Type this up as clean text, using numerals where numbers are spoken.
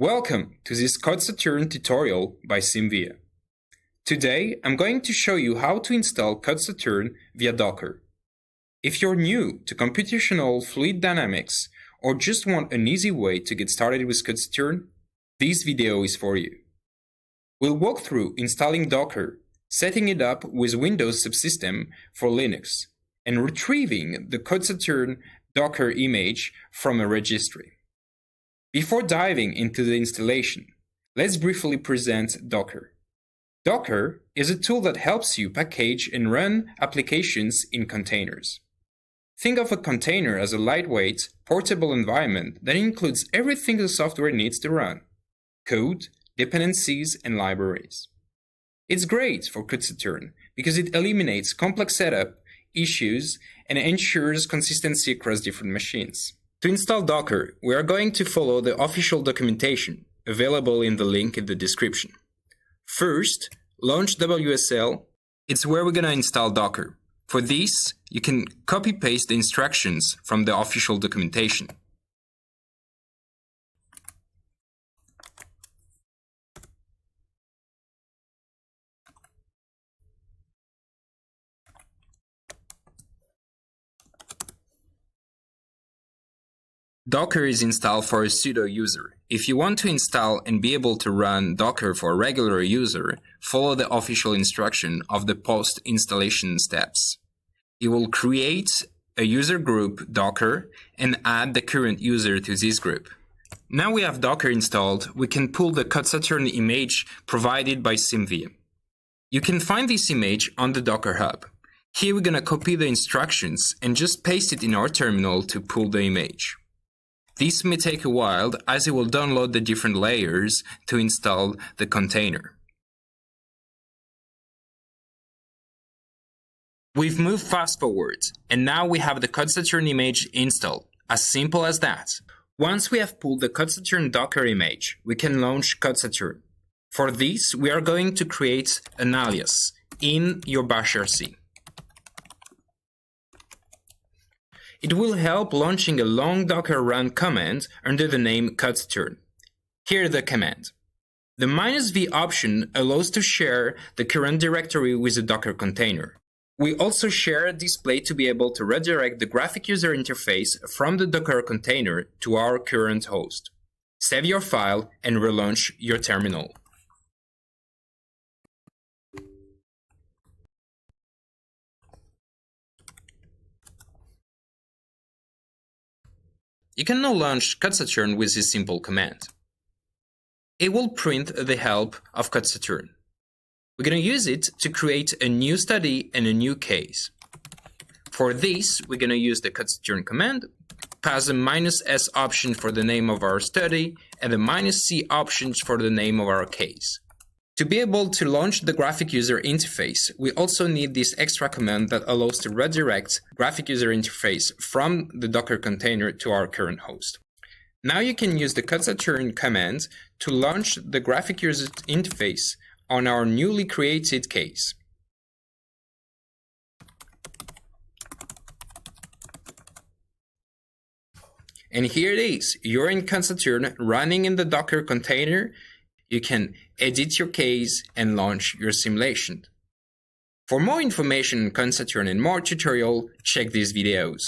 Welcome to this Code Saturn tutorial by Simvia. Today, I'm going to show you how to install Code Saturn via Docker. If you're new to computational fluid dynamics or just want an easy way to get started with Code Saturn, this video is for you. We'll walk through installing Docker, setting it up with Windows subsystem for Linux, and retrieving the Code Saturn Docker image from a registry. Before diving into the installation, let's briefly present Docker. Docker is a tool that helps you package and run applications in containers. Think of a container as a lightweight, portable environment that includes everything the software needs to run: code, dependencies, and libraries. It's great for Code Saturn because it eliminates complex setup issues and ensures consistency across different machines. To install Docker, we are going to follow the official documentation available in the link in the description. First, launch WSL. It's where we're going to install Docker. For this, you can copy-paste the instructions from the official documentation. Docker is installed for a pseudo user. If you want to install and be able to run Docker for a regular user, follow the official instruction of the post-installation steps. You will create a user group Docker and add the current user to this group. Now we have Docker installed, we can pull the Code Saturn image provided by Simvia. You can find this image on the Docker Hub. Here we're going to copy the instructions and just paste it in our terminal to pull the image. This may take a while as it will download the different layers to install the container. We've moved fast forward, and now we have the Code Saturn image installed. As simple as that. Once we have pulled the Code Saturn Docker image, we can launch Code Saturn. For this, we are going to create an alias in your bashrc. It will help launching a long Docker run command under the name Code Saturn. Here is the command. The -v option allows to share the current directory with a Docker container. We also share a display to be able to redirect the graphic user interface from the Docker container to our current host. Save your file and relaunch your terminal. You can now launch Code Saturn with this simple command. It will print the help of Code Saturn. We're going to use it to create a new study and a new case. For this, we're going to use the Code Saturn command, pass the -s option for the name of our study, and the -c options for the name of our case. To be able to launch the graphic user interface, we also need this extra command that allows to redirect graphic user interface from the Docker container to our current host. Now you can use the Code Saturn command to launch the graphic user interface on our newly created case. And here it is. You're in Code Saturn running in the Docker container. You can edit your case and launch your simulation. For more information on Code Saturn and more tutorial, check these videos.